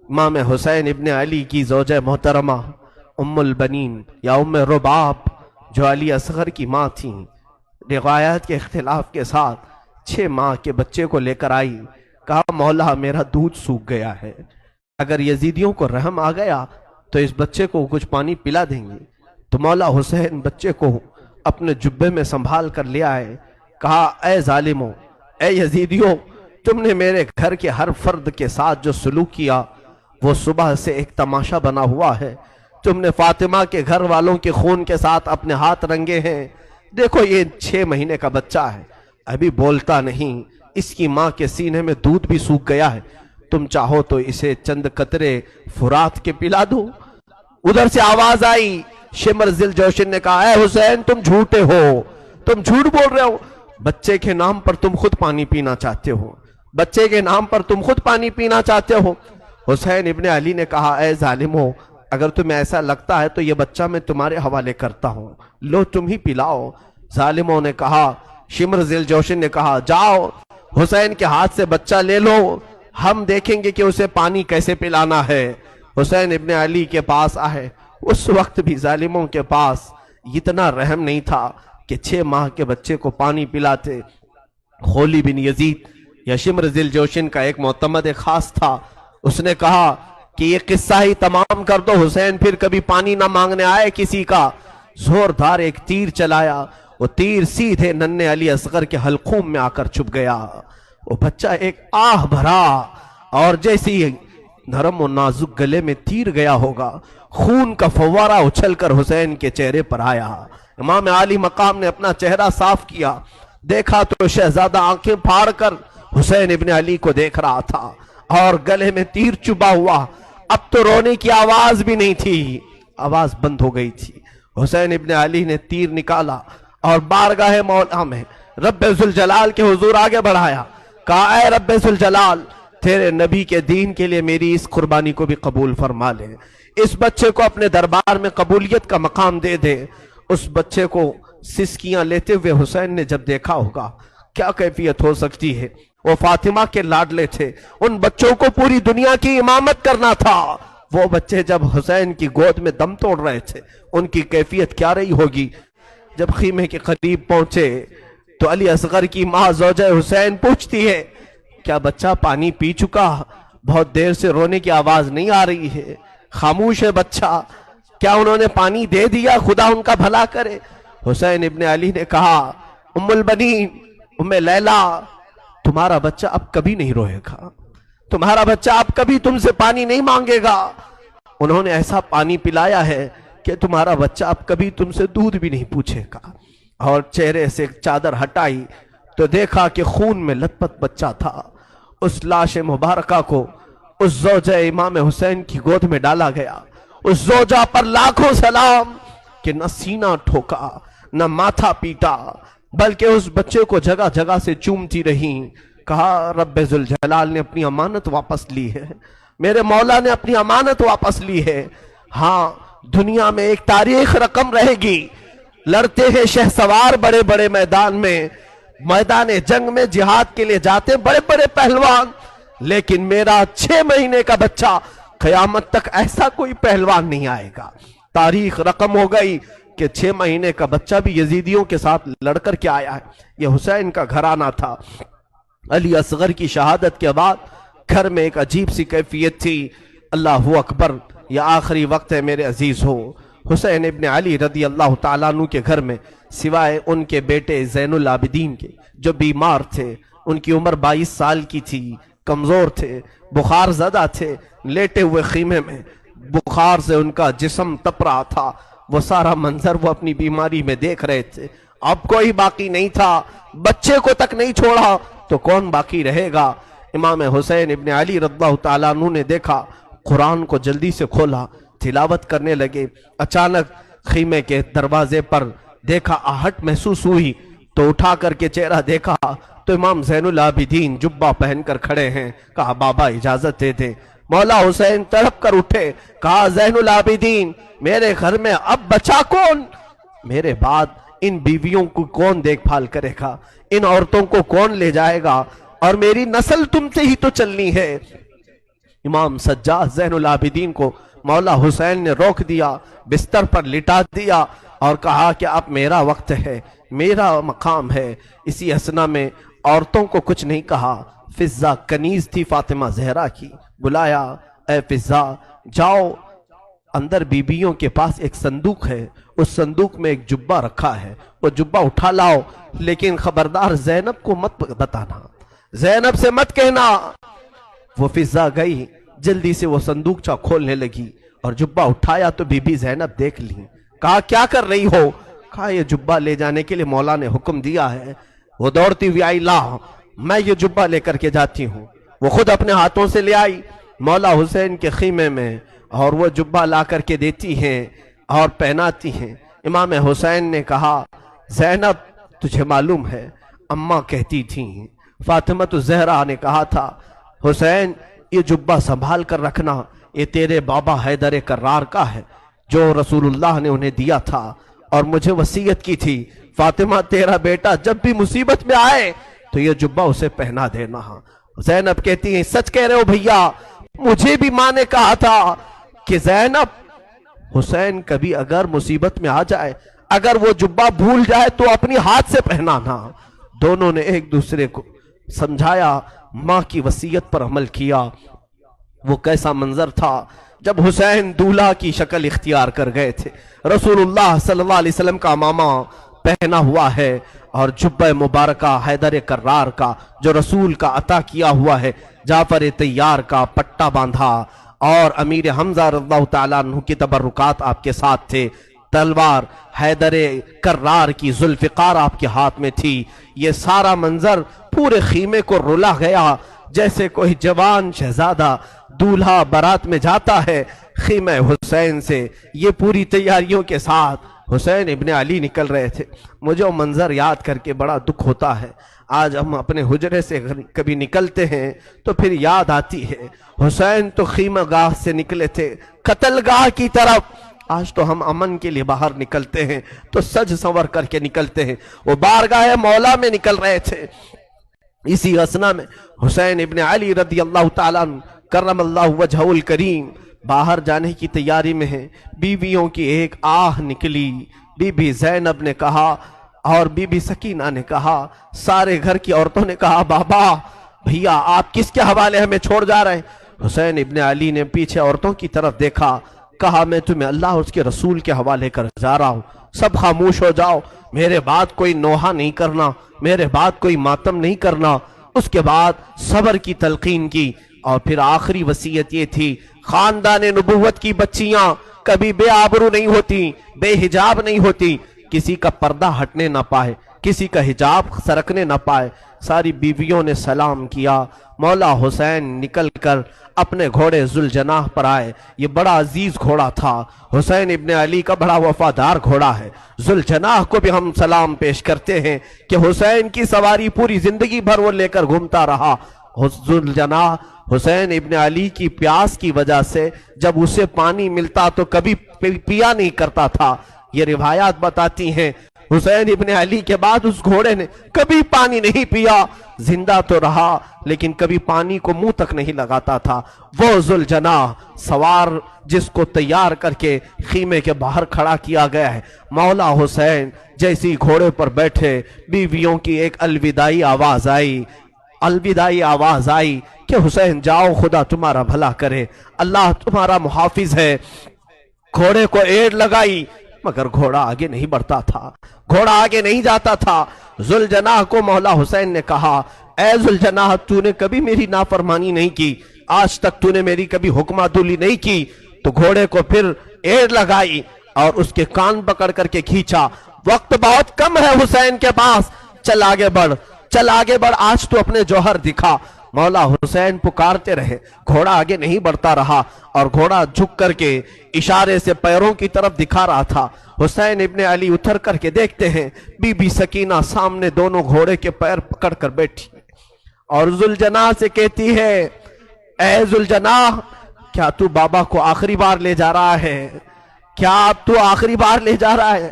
امام حسین ابن علی کی زوجہ محترمہ ام البنین یا ام رباب جو علی اصغر کی ماں تھیں، روایات کے اختلاف کے ساتھ 6 ماہ کے بچے کو لے کر آئی، کہا مولا میرا دودھ سوکھ گیا ہے، اگر یزیدیوں کو رحم آ گیا تو اس بچے کو کچھ پانی پلا دیں گے۔ تو مولا حسین بچے کو اپنے جبے میں سنبھال کر لے آئے، کہا اے ظالموں، اے یزیدیوں، تم نے میرے گھر کے ہر فرد کے ساتھ جو سلوک کیا وہ صبح سے ایک تماشا بنا ہوا ہے۔ تم نے فاطمہ کے گھر والوں کے خون کے ساتھ اپنے ہاتھ رنگے ہیں، دیکھو یہ 6 مہینے کا بچہ ہے، ابھی بولتا نہیں، اس کی ماں کے سینے میں دودھ بھی سوکھ گیا ہے، تم چاہو تو اسے چند قطرے فرات کے پلا دو۔ ادھر سے آواز آئی، شمر ذل جوشن نے کہا اے حسین تم جھوٹے ہو، تم جھوٹ بول رہے ہو، بچے کے نام پر تم خود پانی پینا چاہتے ہو، بچے کے نام پر تم خود پانی پینا چاہتے ہو۔ حسین ابن علی نے کہا اے ظالمو، اگر تمہیں ایسا لگتا ہے تو یہ بچہ میں تمہارے حوالے کرتا ہوں، لو تم ہی پلاؤ۔ ظالموں نے کہا، شمر ذل جوشن نے کہا جاؤ حسین کے ہاتھ سے بچہ لے لو، ہم دیکھیں گے کہ اسے پانی کیسے پلانا ہے۔ حسین ابن علی کے پاس آئے، اس وقت بھی ظالموں کے پاس اتنا رحم نہیں تھا کہ 6 ماہ کے بچے کو پانی پلاتے۔ خولی بن یزید یا شمر ذل جوشن کا ایک معتمد خاص تھا، اس نے کہا کہ یہ قصہ ہی تمام کر دو، حسین پھر کبھی پانی نہ مانگنے آئے کسی کا۔ زوردار ایک تیر چلایا، وہ تیر سیدھے ننھے علی اصغر کے حلقوم میں آ کر چھپ گیا۔ وہ بچہ ایک آہ بھرا اور جیسی نرم و نازک گلے میں تیر گیا ہوگا، خون کا فوارہ اچھل کر حسین کے چہرے پر آیا۔ امام عالی مقام نے اپنا چہرہ صاف کیا، دیکھا تو شہزادہ آنکھیں پھاڑ کر حسین ابن علی کو دیکھ رہا تھا اور گلے میں تیر چبا ہوا، اب تو رونے کی آواز بھی نہیں تھی، آواز بند ہو گئی تھی۔ حسین ابن علی نے تیر نکالا اور بارگاہ مولا میں رب ذوالجلال کے حضور آگے بڑھایا، کہا اے رب ذوالجلال، تیرے نبی کے دین کے لیے میری اس قربانی کو بھی قبول فرما لے، اس بچے کو اپنے دربار میں قبولیت کا مقام دے دے۔ اس بچے کو سسکیاں لیتے ہوئے حسین نے جب دیکھا ہوگا، کیا کیفیت ہو سکتی ہے، وہ فاطمہ کے لاڈلے تھے، ان بچوں کو پوری دنیا کی امامت کرنا تھا، وہ بچے جب حسین کی گود میں دم توڑ رہے تھے ان کی کیفیت کیا رہی ہوگی۔ جب خیمے کے قریب پہنچے تو علی اصغر کی ماں زوجہ حسین پوچھتی ہے کیا بچہ پانی پی چکا؟ بہت دیر سے رونے کی آواز نہیں آ رہی ہے، خاموش ہے بچہ، کیا انہوں نے پانی دے دیا؟ خدا ان کا بھلا کرے۔ حسین ابن علی نے کہا ام البنین، ام لیلا، تمہارا بچہ اب کبھی نہیں روئے گا، تمہارا بچہ اب کبھی تم سے پانی نہیں مانگے گا، انہوں نے ایسا پانی پلایا ہے کہ تمہارا بچہ اب کبھی تم سے دودھ بھی نہیں پوچھے گا۔ اور چہرے سے چادر ہٹائی تو دیکھا کہ خون میں لت پت بچہ تھا۔ اس لاش مبارکہ کو اس زوجہ امام حسین کی گود میں ڈالا گیا، اس زوجہ پر لاکھوں سلام کہ نہ سینہ ٹھوکا نہ ماتھا پیٹا، بلکہ اس بچے کو جگہ جگہ سے چومتی رہیں، کہا رب ذوالجلال نے اپنی امانت واپس لی ہے، میرے مولا نے اپنی امانت واپس لی ہے۔ ہاں دنیا میں ایک تاریخ رقم رہے گی، لڑتے ہیں شہسوار بڑے بڑے میدان میں، میدان جنگ میں جہاد کے لیے جاتے بڑے بڑے پہلوان، لیکن میرا 6 مہینے کا بچہ قیامت تک ایسا کوئی پہلوان نہیں آئے گا۔ تاریخ رقم ہو گئی کہ 6 مہینے کا بچہ بھی یزیدیوں کے ساتھ لڑ کر کے آیا ہے۔ یہ حسین کا گھرانہ تھا۔ علی اصغر کی شہادت کے بعد گھر میں ایک عجیب سی کیفیت تھی، اللہ اکبر، یہ آخری وقت ہے میرے عزیز ہو۔ حسین ابن علی رضی اللہ تعالیٰ عنہ کے گھر میں سوائے ان کے بیٹے زین العابدین کے جو بیمار تھے، ان کی عمر 22 سال کی تھی، کمزور تھے، بخار زدہ تھے، لیٹے ہوئے خیمے میں بخار سے ان کا جسم تپ رہا تھا، وہ سارا منظر وہ اپنی بیماری میں دیکھ رہے تھے۔ اب کوئی باقی نہیں تھا، بچے کو تک نہیں چھوڑا تو کون باقی رہے گا۔ امام حسین ابن علی رضی اللہ تعالیٰ عنہ نے دیکھا، قرآن کو جلدی سے کھولا، تلاوت کرنے لگے۔ اچانک خیمے کے دروازے پر دیکھا، آہٹ محسوس ہوئی تو اٹھا کر کے چہرہ دیکھا تو امام زین العابدین جبہ پہن کر کھڑے ہیں۔ کہا بابا اجازت دے دیں۔ مولا حسین تڑپ کر اٹھے، کہا زین العابدین میرے گھر میں اب بچا کون؟ میرے بعد ان بیویوں کو کون دیکھ بھال کرے گا؟ ان عورتوں کو کون لے جائے گا؟ اور میری نسل تم سے ہی تو چلنی ہے۔ امام سجاد زین العابدین کو مولا حسین نے روک دیا، بستر پر لٹا دیا اور کہا کہ اب میرا وقت ہے، میرا مقام ہے۔ اسی اثنا میں عورتوں کو کچھ نہیں کہا۔ فضہ کنیز تھی فاطمہ زہرا کی، بلایا، اے فضہ جاؤ، اندر بیبیوں کے پاس ایک صندوق ہے، اس صندوق میں ایک جبہ رکھا ہے، وہ جبہ اٹھا لاؤ، لیکن خبردار زینب کو مت بتانا، زینب سے مت کہنا۔ وہ فضہ گئی، جلدی سے وہ صندوقچہ کھولنے لگی اور جبہ اٹھایا تو بی بی زینب دیکھ لی۔ کہا کیا کر رہی ہو؟ کہا یہ جبہ لے جانے کے لیے مولا نے حکم دیا ہے۔ وہ دوڑتی ہوئی آئی، لا میں یہ جبہ لے کر کے جاتی ہوں۔ وہ خود اپنے ہاتھوں سے لے آئی مولا حسین کے خیمے میں، اور وہ جبہ لا کر کے دیتی ہیں اور پہناتی ہیں۔ امام حسین نے کہا زینب تجھے معلوم ہے اماں کہتی تھیں، فاطمہ الزہرا نے کہا تھا حسین یہ جبہ سنبھال کر رکھنا، یہ تیرے بابا حیدر کرار کا ہے جو رسول اللہ نے انہیں دیا تھا، اور مجھے وصیت کی تھی فاطمہ تیرا بیٹا جب بھی مصیبت میں آئے تو یہ جبہ اسے پہنا دینا۔ زینب کہتی ہیں سچ کہہ رہے ہو بھیا، مجھے بھی ماں نے کہا تھا کہ زینب حسین کبھی اگر مصیبت میں آ جائے، اگر وہ جبہ بھول جائے تو اپنی ہاتھ سے پہنانا۔ دونوں نے ایک دوسرے کو سمجھایا، ماں کی وصیت پر عمل کیا۔ وہ کیسا منظر تھا جب حسین دولہا کی شکل اختیار کر گئے تھے، رسول اللہ صلی اللہ علیہ وسلم کا امامہ پہنا ہوا ہے اور جبہ مبارکہ حیدر کرار کا جو رسول کا عطا کیا ہوا ہے، جعفر طیار کا پٹا باندھا، اور امیر حمزہ رضی اللہ تعالیٰ عنہ کی تبرکات آپ کے ساتھ تھے، تلوار حیدر کرار کی ذوالفقار آپ کے ہاتھ میں تھی۔ یہ سارا منظر پورے خیمے کو رلا گیا، جیسے کوئی جوان شہزادہ دولہا بارات میں جاتا ہے خیمہ حسین سے۔ یہ پوری تیاریوں کے ساتھ حسین ابن علی نکل رہے تھے۔ مجھے وہ منظر یاد کر کے بڑا دکھ ہوتا ہے۔ آج ہم اپنے حجرے سے کبھی نکلتے ہیں تو پھر یاد آتی ہے حسین تو خیمہ گاہ سے نکلے تھے قتل گاہ کی طرف، آج تو ہم امن کے لیے باہر نکلتے ہیں تو سج سنور کر کے نکلتے ہیں، وہ بارگاہ مولا میں نکل رہے تھے۔ اسی اثنا میں حسین ابن علی رضی اللہ تعالیٰ عنہ کرم اللہ وجہہ الکریم باہر جانے کی تیاری میں ہیں۔ بیویوں کی ایک آہ نکلی، بی بی زینب نے کہا اور بی بی سکینہ نے کہا، سارے گھر کی عورتوں نے کہا بابا بھیا آپ کس کے حوالے ہمیں چھوڑ جا رہے ہیں؟ حسین ابن علی نے پیچھے عورتوں کی طرف دیکھا، کہا میں تمہیں اللہ اور اس کے رسول کے حوالے کر جا رہا ہوں، سب خاموش ہو جاؤ، میرے بعد کوئی نوحہ نہیں کرنا، میرے بعد کوئی ماتم نہیں کرنا۔ اس کے بعد صبر کی تلقین کی، اور پھر آخری وصیت یہ تھی خاندان نبوت کی بچیاں کبھی بے آبرو نہیں ہوتی، بے حجاب نہیں ہوتی، کسی کا پردہ ہٹنے نہ پائے، کسی کا حجاب سرکنے نہ پائے۔ ساری بیویوں نے سلام کیا، مولا حسین نکل کر اپنے گھوڑے ذوالجناح پر آئے۔ یہ بڑا عزیز گھوڑا تھا، حسین ابن علی کا بڑا وفادار گھوڑا ہے۔ ذوالجناح کو بھی ہم سلام پیش کرتے ہیں کہ حسین کی سواری پوری زندگی بھر وہ لے کر گھومتا رہا۔ ذوالجناح حسین ابن علی کی پیاس کی وجہ سے جب اسے پانی ملتا تو کبھی پیا نہیں کرتا تھا۔ یہ روایات بتاتی ہیں حسین ابن علی کے بعد اس گھوڑے نے کبھی پانی نہیں پیا، زندہ تو رہا لیکن کبھی پانی کو منہ تک نہیں لگاتا تھا۔ وہ ذوالجناح سوار جس کو تیار کر کے خیمے کے باہر کھڑا کیا گیا ہے، مولا حسین جیسی گھوڑے پر بیٹھے، بیویوں کی ایک الوداعی آواز آئی، الوداعی آواز آئی کہ حسین جاؤ خدا تمہارا بھلا کرے، اللہ تمہارا محافظ ہے۔ گھوڑے کو ایڑ لگائی مگر گھوڑا آگے نہیں بڑھتا تھا، گھوڑا آگے نہیں جاتا تھا۔ ذوالجناح کو مولا حسین نے کہا اے ذوالجناح تو نے کبھی میری نافرمانی نہیں کی، آج تک تو نے میری کبھی حکم عدولی نہیں کی۔ تو گھوڑے کو پھر ایڑ لگائی اور اس کے کان پکڑ کر کے کھینچا، وقت بہت کم ہے حسین کے پاس، چل آگے بڑھ، چل آگے بڑھ، آج تو اپنے جوہر دکھا۔ مولا حسین پکارتے رہے، گھوڑا آگے نہیں بڑھتا رہا اور گھوڑا جھک کر کے اشارے سے پیروں کی طرف دکھا رہا تھا۔ حسین ابن علی اتر کر کے دیکھتے ہیں بی بی سکینہ سامنے دونوں گھوڑے کے پیر پکڑ کر بیٹھی اور ذوالجناح سے کہتی ہے اے ذوالجناح کیا تو بابا کو آخری بار لے جا رہا ہے؟ کیا اب تو آخری بار لے جا رہا ہے؟